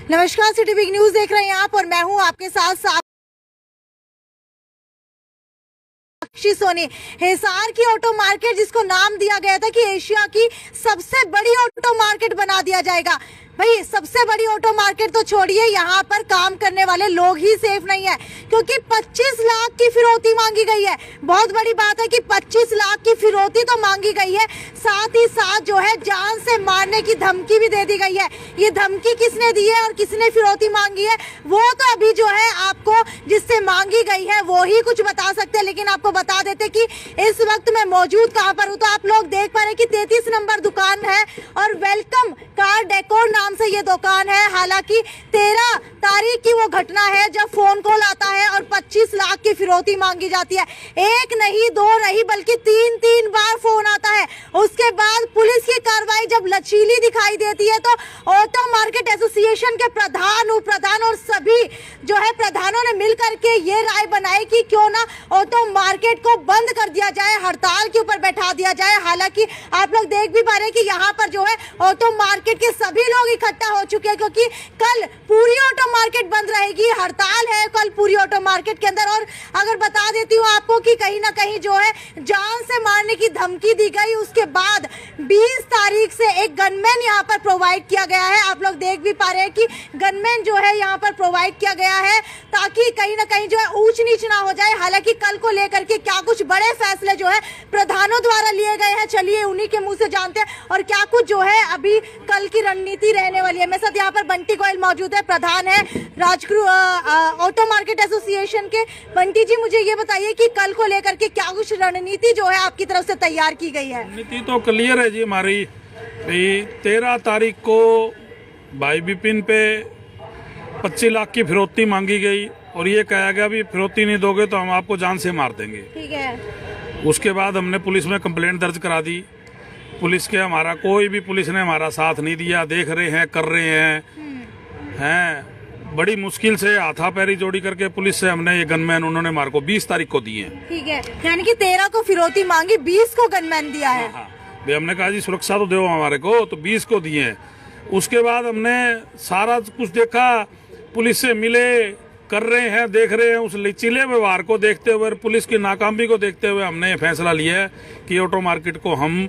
नमस्कार, city big news देख रहे हैं आप और मैं हूं आपके साथ साक्षी सोनी। हिसार की ऑटो मार्केट, जिसको नाम दिया गया था कि एशिया की सबसे बड़ी ऑटो मार्केट बना दिया जाएगा। भाई, सबसे बड़ी ऑटो मार्केट तो छोड़िए, यहाँ पर काम करने वाले लोग ही सेफ नहीं है, क्योंकि 25 लाख की फिरौती मांगी गई है। बहुत बड़ी बात है कि 25 लाख की फिरौती तो मांगी गई है, साथ ही साथ जो है जान से मारने की धमकी भी दे दी गई है। ये धमकी किसने दी है और किसने फिरौती मांगी है, वो तो अभी जो है आपको जिससे मांगी गई है वो ही कुछ बता सकते हैं। लेकिन आपको बता देते कि इस वक्त मैं मौजूद कहाँ पर हूँ, तो आप लोग देख पा रहे कि 33 नंबर दुकान है और वेलकम कार डेकोर नाम से ये दुकान है। हालांकि 13 तारीख की वो घटना है जब फोन कॉल आता है और 25 लाख की फिरौती मांगी जाती है। एक नहीं, दो नहीं, बल्कि तीन बार फोन आता है। उसके बाद पुलिस की कार्रवाई जब लचीली दिखाई देती है तो ऑटो मार्केट एसोसिएशन के प्रधान, उप प्रधान और सभी जो है प्रधानों ने मिलकर के ये राय बनाई कि क्यों ना ऑटो मार्केट को बंद कर दिया जाए, हड़ताल के ऊपर बैठा दिया जाए। हालांकि आप लोग देख भी पा रहे हैं कि यहाँ पर जो है ऑटो मार्केट के सभी लोग इकट्ठा हो चुके हैं, क्योंकि कल पूरी ऑटो मार्केट बंद रहेगी। हड़ताल है कल पूरी ऑटो मार्केट के अंदर। और अगर बता देती हूँ आपको कि कहीं ना कहीं जो है जान से मारने की धमकी दी गई। उसके बाद 20 तारीख से एक गनमैन यहाँ पर प्रोवाइड किया गया है। आप लोग देख भी पा रहे हैं कि गनमैन जो है यहाँ पर प्रोवाइड किया गया है, ताकि कहीं ना कहीं जो है ऊंच नीच ना हो जाए। हालांकि कल को लेकर के क्या कुछ बड़े फैसले जो है प्रधानों द्वारा लिए गए हैं, चलिए उन्हीं के मुंह से जानते हैं, और क्या कुछ जो है अभी कल की रणनीति रहने वाली है। मेरे साथ यहाँ पर बंटी गोयल मौजूद है, प्रधान है राजगुरु ऑटो मार्केट एसोसिएशन के। बंटी जी, मुझे ये बताइए कि कल को लेकर के क्या कुछ रणनीति जो है आपकी तरफ से तैयार की गई है। रणनीति तो क्लियर है जी हमारी। 13 तारीख को भाई विपिन पे 25 लाख की फिरौती मांगी गई और ये कहा गया भी फिरौती नहीं दोगे तो हम आपको जान से मार देंगे। ठीक है। उसके बाद हमने पुलिस में कंप्लेंट दर्ज करा दी। पुलिस के हमारा कोई भी पुलिस ने हमारा साथ नहीं दिया। देख रहे हैं, कर रहे हैं बड़ी मुश्किल से हाथापैरी जोड़ी करके पुलिस से हमने ये गनमैन उन्होंने हमारे को 20 तारीख को दिए हैं। ठीक है, यानी कि 13 को फिरौती मांगी, 20 को गनमैन दिया है। हाँ, हमने कहा जी सुरक्षा तो दो हमारे को, तो 20 को दिए हैं। उसके बाद हमने सारा कुछ देखा, पुलिस से मिले, कर रहे हैं, देख रहे हैं। उस लचीले व्यवहार को देखते हुए, पुलिस की नाकामी को देखते हुए हमने फैसला लिया है कि ऑटो मार्केट को हम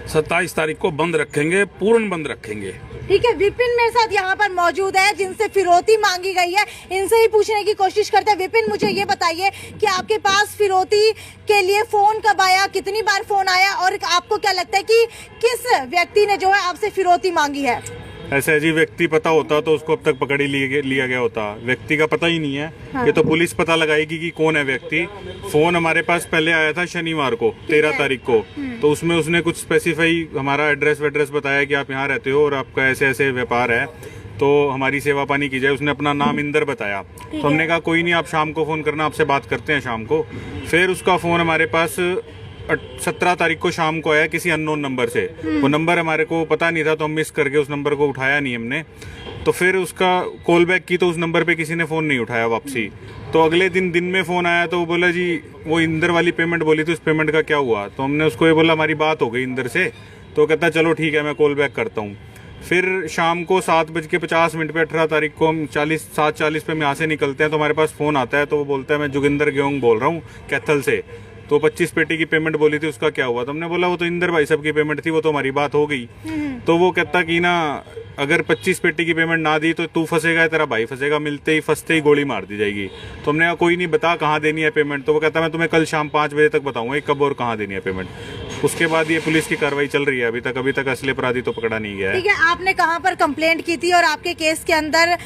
27 तारीख को बंद रखेंगे, पूर्ण बंद रखेंगे। ठीक है, विपिन मेरे साथ यहाँ पर मौजूद है जिनसे फिरौती मांगी गई है, इनसे ही पूछने की कोशिश करते हैं। विपिन, मुझे ये बताइए कि आपके पास फिरौती के लिए फोन कब आया, कितनी बार फोन आया, और आपको क्या लगता है कि किस व्यक्ति ने जो है आपसे फिरौती मांगी है? ऐसे जी व्यक्ति पता होता तो उसको अब तक पकड़ ही लिया गया होता। व्यक्ति का पता ही नहीं है। हाँ। ये तो पुलिस पता लगाएगी कि कौन है व्यक्ति। फोन हमारे पास पहले आया था शनिवार को 13 तारीख को, तो उसमें उसने कुछ स्पेसिफाई हमारा एड्रेस बताया कि आप यहाँ रहते हो और आपका ऐसे ऐसे व्यापार है, तो हमारी सेवा पानी की जाए। उसने अपना नाम इंदर बताया, तो हमने कहा कोई नहीं, आप शाम को फोन करना, आपसे बात करते हैं शाम को। फिर उसका फोन हमारे पास 17 तारीख को शाम को आया किसी अननोन नंबर से। वो नंबर हमारे को पता नहीं था, तो हम मिस करके उस नंबर को उठाया नहीं हमने। तो फिर उसका कॉल बैक की तो उस नंबर पे किसी ने फ़ोन नहीं उठाया वापसी। तो अगले दिन में फ़ोन आया तो वो बोला जी वो इंदर वाली पेमेंट बोली थी, उस पेमेंट का क्या हुआ? तो हमने उसको ये बोला हमारी बात हो गई इंदर से। तो कहता चलो ठीक है, मैं कॉल बैक करता हूँ। फिर शाम को 7:50 पे 18 तारीख को हम 7:40 पे हम यहाँ से निकलते हैं, तो हमारे पास फ़ोन आता है। तो वो बोलता है मैं जोगिंदर गेहूँ बोल रहा हूँ कैथल से, तो 25 पेटी की पेमेंट बोली थी, उसका क्या हुआ? तो हमने बोला वो तो इंदर भाई साहब की पेमेंट थी, वो तो हमारी बात हो गई। तो वो कहता कि ना अगर 25 पेटी की पेमेंट ना दी तो तू फंसेगा, तेरा भाई फंसेगा, फंसते ही गोली मार दी जाएगी। तो हमने कहा कोई नहीं, बता कहाँ देनी है पेमेंट? तो वो कहता मैं तुम्हें कल शाम 5 बजे तक बताऊंगा कब और कहाँ देनी है पेमेंट। उसके बाद ये पुलिस की कार्रवाई चल रही है अभी तक असली अपराधी तो पकड़ा नहीं गया है। ठीक है, आपने कहाँ पर कंप्लेंट की थी और आपके केस के अंदर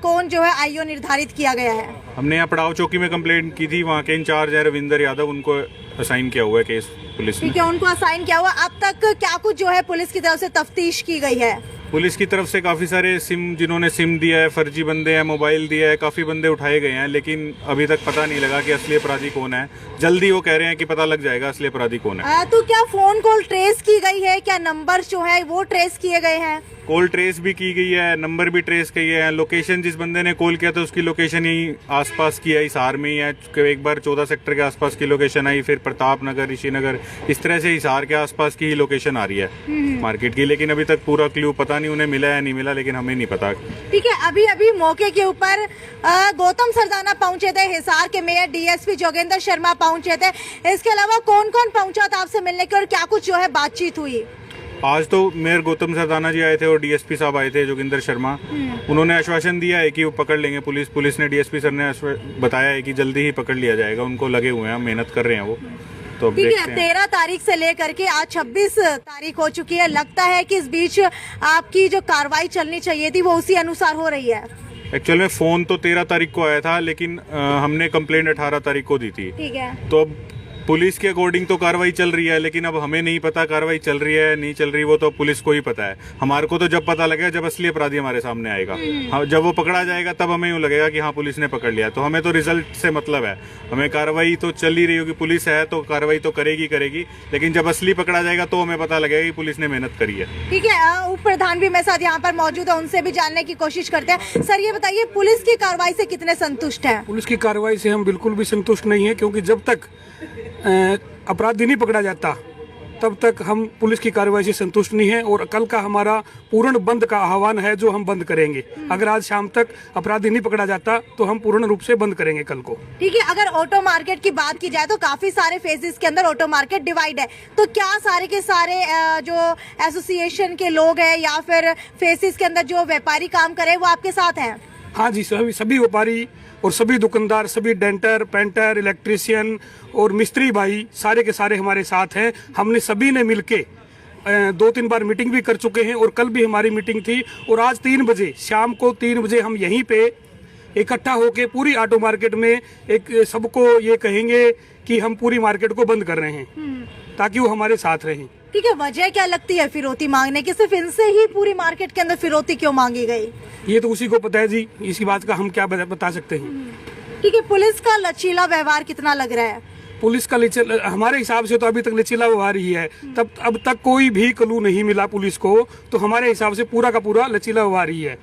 कौन जो है आईओ निर्धारित किया गया है? हमने यहाँ पड़ाव चौकी में कंप्लेंट की थी, वहाँ के इंचार्ज है रविंदर यादव, उनको असाइन किया हुआ है केस पुलिस ने। ठीक है, उनको असाइन किया हुआ। अब तक क्या कुछ जो है पुलिस की तरफ से तफ्तीश की गई है? पुलिस की तरफ से काफी सारे सिम, जिन्होंने सिम दिया है, फर्जी बंदे हैं, मोबाइल दिया है, काफी बंदे उठाए गए हैं, लेकिन अभी तक पता नहीं लगा कि असली अपराधी कौन है। जल्दी वो कह रहे हैं कि पता लग जाएगा असली अपराधी कौन है। तो क्या फोन कॉल ट्रेस की गई है? क्या नंबर जो है वो ट्रेस किए गए हैं? कॉल ट्रेस भी की गई है, नंबर भी ट्रेस किए हैं। लोकेशन जिस बंदे ने कॉल किया था उसकी लोकेशन ही आसपास की है, हिसार में ही है। एक बार 14 सेक्टर के आसपास की लोकेशन आई, फिर प्रताप नगर, ऋषि नगर, इस तरह से हिसार के आसपास की ही लोकेशन आ रही है मार्केट की। लेकिन अभी तक पूरा क्लू पता नहीं उन्हें मिला या नहीं मिला, लेकिन हमें नहीं पता। ठीक है, अभी अभी मौके के ऊपर गौतम सरदाना पहुंचे थे, हिसार के मेयर डीएसपी जोगेंद्र शर्मा पहुंचे थे। इसके अलावा कौन कौन पहुंचा था आपसे मिलने के, और क्या कुछ जो है बातचीत हुई? आज तो मेयर गौतम सरदाना जी आए थे और डीएसपी साहब आए थे जोगिंदर शर्मा। उन्होंने आश्वासन दिया है कि वो पकड़ लेंगे। पुलिस ने, डीएसपी सर ने बताया है कि जल्दी ही पकड़ लिया जाएगा। उनको लगे हुए हैं, मेहनत कर रहे हैं वो। तो अब ठीक है, देखते हैं। 13 तारीख से लेकर के आज 26 तारीख हो चुकी है। लगता है कि इस बीच आपकी जो कार्रवाई चलनी चाहिए थी वो उसी अनुसार हो रही है? एक्चुअल में फोन तो 13 तारीख को आया था, लेकिन हमने कंप्लेंट 18 तारीख को दी थी। ठीक है, तो अब पुलिस के अकॉर्डिंग तो कार्रवाई चल रही है, लेकिन अब हमें नहीं पता कार्रवाई चल रही है नहीं चल रही, वो तो पुलिस को ही पता है। हमारे को तो जब पता लगेगा जब असली अपराधी हमारे सामने आएगा। हाँ, जब वो पकड़ा जाएगा तब हमें यूँ लगेगा कि हाँ पुलिस ने पकड़ लिया। तो हमें तो रिजल्ट से मतलब है, हमें कार्रवाई तो चल ही रही होगी। पुलिस है तो कार्रवाई तो करेगी, लेकिन जब असली पकड़ा जाएगा तो हमें पता लगेगा कि पुलिस ने मेहनत करी है। ठीक है, उप प्रधान भी मेरे साथ यहाँ पर मौजूद है, उनसे भी जानने की कोशिश करते हैं। सर ये बताइए, पुलिस की कार्रवाई से कितने संतुष्ट हैं? पुलिस की कार्रवाई से हम बिल्कुल भी संतुष्ट नहीं है, क्योंकि जब तक अपराधी नहीं पकड़ा जाता तब तक हम पुलिस की कार्रवाई से संतुष्ट नहीं है। और कल का हमारा पूर्ण बंद का आह्वान है, जो हम बंद करेंगे। अगर आज शाम तक अपराधी नहीं पकड़ा जाता तो हम पूर्ण रूप से बंद करेंगे कल को। ठीक है, अगर ऑटो मार्केट की बात की जाए तो काफी सारे फेजेस के अंदर ऑटो मार्केट डिवाइड है, तो क्या सारे के सारे जो एसोसिएशन के लोग हैं या फिर फेजेस के अंदर जो व्यापारी काम करे वो आपके साथ हैं? हाँ जी, सभी व्यापारी और सभी दुकानदार, सभी डेंटर, पेंटर, इलेक्ट्रीशियन और मिस्त्री भाई सारे के सारे हमारे साथ हैं। हमने सभी ने मिलके 2-3 बार मीटिंग भी कर चुके हैं, और कल भी हमारी मीटिंग थी। और आज 3 बजे, शाम को 3 बजे हम यहीं पे इकट्ठा होके पूरी ऑटो मार्केट में एक सबको ये कहेंगे कि हम पूरी मार्केट को बंद कर रहे हैं, ताकि वो हमारे साथ रहें। ठीक है, वजह क्या लगती है फिरौती मांगने की? सिर्फ इनसे ही पूरी मार्केट के अंदर फिरौती क्यों मांगी गई? ये तो उसी को पता है जी, इसी बात का हम क्या बता सकते हैं। ठीक है, पुलिस का लचीला व्यवहार कितना लग रहा है? पुलिस का हमारे हिसाब से तो अभी तक लचीला व्यवहार ही है। तब अब तक कोई भी क्लू नहीं मिला पुलिस को, तो हमारे हिसाब से पूरा का पूरा लचीला व्यवहार ही है।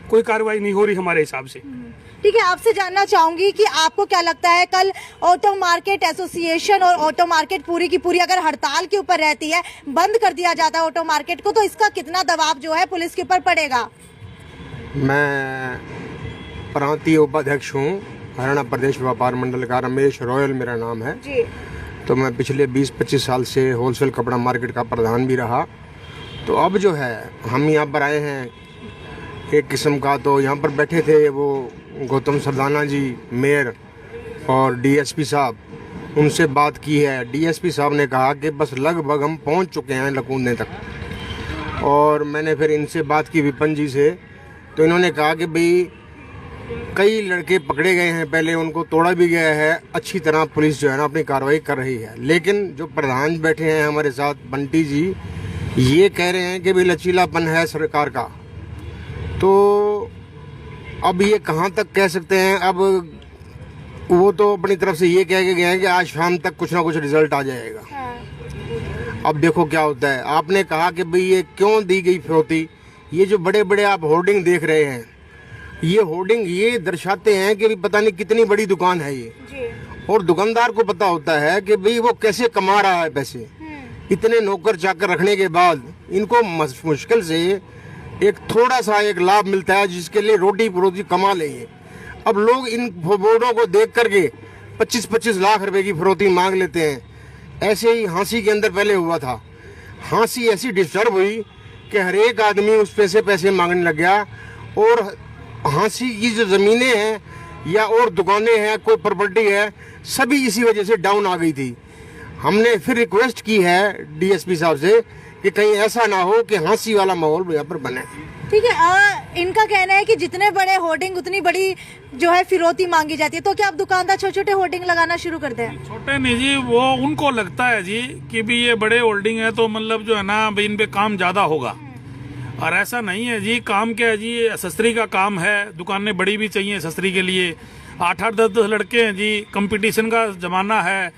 कोई कार्रवाई नहीं हो रही हमारे हिसाब से। ठीक है, आपसे जानना चाहूंगी कि आपको क्या लगता है, कल ऑटो मार्केट एसोसिएशन और ऑटो मार्केट पूरी की पूरी अगर हड़ताल के ऊपर रहती है, बंद कर दिया जाता है ऑटो मार्केट को, तो इसका कितना दबाव जो है पुलिस के ऊपर पड़ेगा? मैं प्रांतीय उपाध्यक्ष हूँ, हरियाणा प्रदेश व्यापार मंडल का, रमेश रॉयल मेरा नाम है जी। तो मैं पिछले 20-25 साल से होलसेल कपड़ा मार्केट का प्रधान भी रहा। तो अब जो है हम यहाँ पर आए हैं एक किस्म का, तो यहाँ पर बैठे थे वो गौतम सरदाना जी मेयर और डीएसपी साहब, उनसे बात की है। डीएसपी साहब ने कहा कि बस लगभग हम पहुँच चुके हैं लकूंदे तक। और मैंने फिर इनसे बात की विपिन जी से, तो इन्होंने कहा कि भाई कई लड़के पकड़े गए हैं, पहले उनको तोड़ा भी गया है, अच्छी तरह पुलिस जो है ना अपनी कार्रवाई कर रही है। लेकिन जो प्रधान बैठे हैं हमारे साथ बंटी जी, ये कह रहे हैं कि भाई लचीलापन है सरकार का। तो अब ये कहाँ तक कह सकते हैं? अब वो तो अपनी तरफ से ये कह के गए हैं कि आज शाम तक कुछ ना कुछ रिजल्ट आ जाएगा। अब देखो क्या होता है। आपने कहा कि भाई ये क्यों दी गई फिरौती, ये जो बड़े बड़े आप होर्डिंग देख रहे हैं, ये होर्डिंग ये दर्शाते हैं कि पता नहीं कितनी बड़ी दुकान है ये जी। और दुकानदार को पता होता है कि भाई वो कैसे कमा रहा है पैसे। इतने नौकर चाकर रखने के बाद इनको मुश्किल से एक थोड़ा सा एक लाभ मिलता है, जिसके लिए रोटी कमा लेंगे। अब लोग इन बोर्डों को देख करके 25-25 लाख रुपए की फिरौती मांग लेते हैं। ऐसे ही हाँसी के अंदर पहले हुआ था। हाँसी ऐसी डिस्टर्ब हुई कि हर एक आदमी उस पैसे मांगने लग गया। और हाँसी की जो ज़मीनें हैं या और दुकानें हैं, कोई प्रॉपर्टी है, सभी इसी वजह से डाउन आ गई थी। हमने फिर रिक्वेस्ट की है डीएसपी साहब से कि कहीं ऐसा ना हो कि हाँसी वाला माहौल यहाँ पर बने। ठीक है, इनका कहना है कि जितने बड़े होर्डिंग उतनी बड़ी जो है फिरौती मांगी जाती है। तो क्या अब दुकानदार छोटे छोटे होर्डिंग लगाना शुरू कर दें? छोटे नहीं जी, वो उनको लगता है जी कि भी ये बड़े होल्डिंग है तो मतलब जो है ना भाई इन पे काम ज्यादा होगा। और ऐसा नहीं है जी। काम क्या है जी, सस्त्री का काम है, दुकानें बड़ी भी चाहिए सस्त्री के लिए। 8-8, 10-10 लड़के हैं जी, कंपटीशन का जमाना है।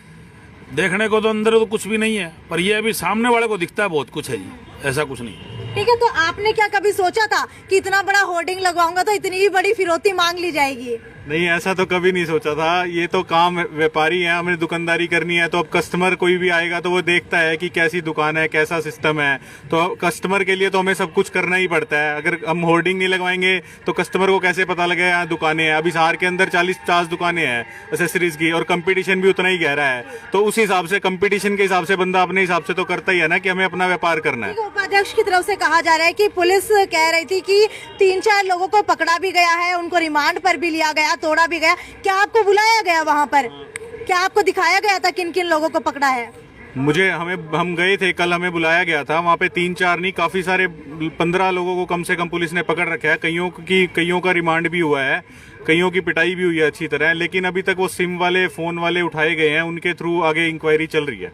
देखने को तो अंदर तो कुछ भी नहीं है, पर ये अभी सामने वाले को दिखता है बहुत कुछ है जी, ऐसा कुछ नहीं। ठीक है, तो आपने क्या कभी सोचा था कि इतना बड़ा होर्डिंग लगवाऊंगा तो इतनी ही बड़ी फिरौती मांग ली जाएगी? नहीं, ऐसा तो कभी नहीं सोचा था। ये तो काम, व्यापारी है, हमें दुकानदारी करनी है, तो अब कस्टमर कोई भी आएगा तो वो देखता है कि कैसी दुकान है, कैसा सिस्टम है। तो कस्टमर के लिए तो हमें सब कुछ करना ही पड़ता है। अगर हम होर्डिंग नहीं लगवाएंगे तो कस्टमर को कैसे पता लगेगा यहाँ दुकानें हैं। अभी शहर के अंदर 40-50 दुकानें हैं एसेसरीज की, और कंपटीशन भी उतना ही गहरा है। तो उस हिसाब से, कंपटीशन के हिसाब से बंदा अपने हिसाब से तो करता ही है ना कि हमें अपना व्यापार करना है। उपाध्यक्ष की तरफ से कहा जा रहा है कि पुलिस कह रही थी कि 3-4 लोगों को पकड़ा भी गया है, उनको रिमांड पर भी लिया गया, तोड़ा भी गया। क्या आपको बुलाया गया वहाँ पर? क्या आपको दिखाया गया था किन किन लोगों को पकड़ा है? हम गए थे कल, हमें बुलाया गया था। वहाँ पे 3-4 नहीं, काफी सारे 15 लोगों को कम से कम पुलिस ने पकड़ रखा है। कईयों का रिमांड भी हुआ है, कईयों की पिटाई भी हुई है अच्छी तरह। लेकिन अभी तक वो सिम वाले, फोन वाले उठाए गए हैं, उनके थ्रू आगे इंक्वायरी चल रही है।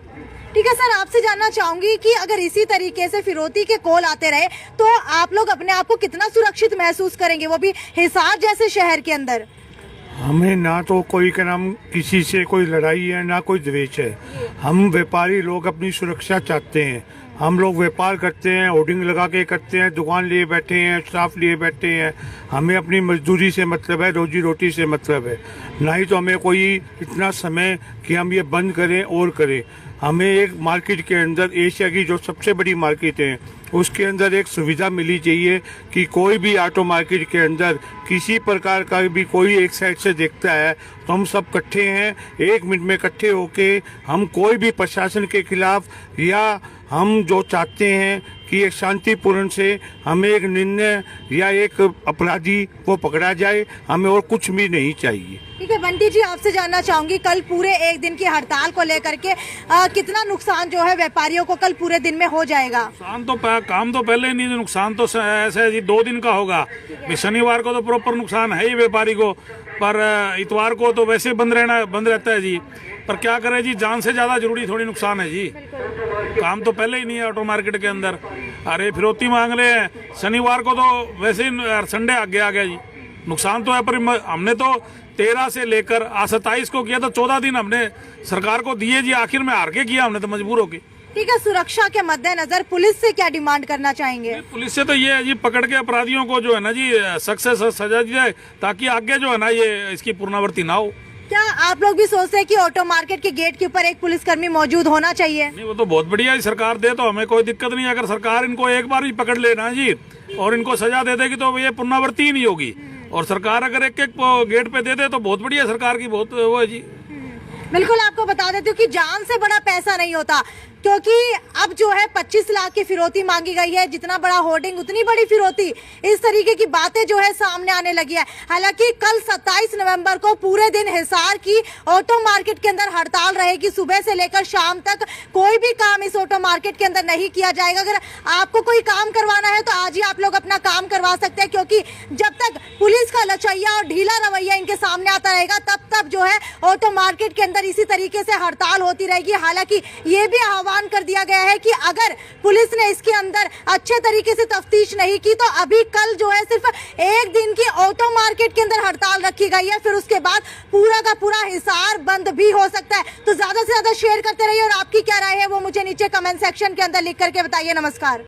ठीक है सर, आपसे जानना चाहूंगी कि अगर इसी तरीके से फिरौती के कॉल आते रहे तो आप लोग अपने आप को कितना सुरक्षित महसूस करेंगे, वो भी हिसार जैसे शहर के अंदर? हमें ना तो कोई का नाम किसी से कोई लड़ाई है, ना कोई द्वेष है। हम व्यापारी लोग अपनी सुरक्षा चाहते हैं। हम लोग व्यापार करते हैं, होर्डिंग लगा के करते हैं, दुकान लिए बैठे हैं, स्टाफ लिए बैठे हैं। हमें अपनी मजदूरी से मतलब है, रोजी रोटी से मतलब है। ना ही तो हमें कोई इतना समय कि हम ये बंद करें और करें। हमें एक मार्केट के अंदर, एशिया की जो सबसे बड़ी मार्केट है, उसके अंदर एक सुविधा मिली चाहिए कि कोई भी ऑटो मार्केट के अंदर किसी प्रकार का भी कोई एक साइड से देखता है तो हम सब इकट्ठे हैं, 1 मिनट में इकट्ठे होके हम कोई भी प्रशासन के खिलाफ, या हम जो चाहते हैं कि एक शांतिपूर्ण से हमें एक निर्णय या एक अपराधी को पकड़ा जाए, हमें और कुछ भी नहीं चाहिए। ठीक है बंटी जी, आपसे जानना चाहूंगी कल पूरे 1 दिन की हड़ताल को लेकर के कितना नुकसान जो है व्यापारियों को कल पूरे दिन में हो जाएगा? नुकसान तो काम तो पहले ही नहीं, नुकसान तो ऐसे है जी 2 दिन का होगा। शनिवार को तो प्रॉपर नुकसान है ही व्यापारी को, पर इतवार को तो वैसे बंद रहता है जी। पर क्या करें जी, जान से ज्यादा जरूरी थोड़ी नुकसान है जी। काम तो पहले ही नहीं है ऑटो मार्केट के अंदर। अरे फिरौती मांग रहे हैं, शनिवार को तो वैसे ही संडे आगे आ गया जी। नुकसान तो है, पर हमने तो 13 से लेकर 27 को किया, तो 14 दिन हमने सरकार को दिए जी। आखिर में हार के किया हमने तो मजबूर होके। ठीक है, सुरक्षा के मद्देनजर पुलिस से क्या डिमांड करना चाहेंगे? पुलिस से तो ये है जी, पकड़ के अपराधियों को जो है ना जी सख्त से सजा दी जाए, ताकि आगे जो है ना ये इसकी पुनरावृत्ति ना हो। क्या आप लोग भी सोचते हैं कि ऑटो मार्केट के गेट के ऊपर एक पुलिसकर्मी मौजूद होना चाहिए? नहीं, वो तो बहुत बढ़िया है, सरकार दे तो हमें कोई दिक्कत नहीं है। अगर सरकार इनको एक बार भी पकड़ लेना जी और इनको सजा दे देगी तो ये पुनरावृत्ति ही नहीं होगी। और सरकार अगर एक गेट पे दे दे तो बहुत बढ़िया, सरकार की बहुत वो है जी। बिल्कुल, आपको बता देती हूँ कि जान से बड़ा पैसा नहीं होता, क्योंकि अब जो है 25 लाख की फिरौती मांगी गई है। जितना बड़ा होर्डिंग उतनी बड़ी फिरौती, इस तरीके की बातें जो है सामने आने लगी है। हालांकि कल 27 नवंबर को पूरे दिन हिसार की ऑटो मार्केट के अंदर हड़ताल रहेगी। सुबह से लेकर शाम तक कोई भी काम इस ऑटो मार्केट के अंदर नहीं किया जाएगा। अगर आपको कोई काम करवाना है तो आज ही आप लोग अपना काम करवा सकते हैं, क्योंकि जब तक पुलिस का लचैया और ढीला रवैया इनके सामने आता रहेगा तब जो है ऑटो मार्केट के अंदर इसी तरीके से हड़ताल होती रहेगी। हालांकि ये भी आह्वान कर दिया गया है कि अगर पुलिस ने इसके अंदर अच्छे तरीके से तफ्तीश नहीं की तो अभी कल जो है सिर्फ 1 दिन की ऑटो मार्केट के अंदर हड़ताल रखी गई है। फिर उसके बाद पूरा का पूरा हिसार बंद भी हो सकता है। तो ज्यादा से ज्यादा शेयर करते रहिए और आपकी क्या राय है वो मुझे नीचे कमेंट सेक्शन के अंदर लिख करके बताइए। नमस्कार।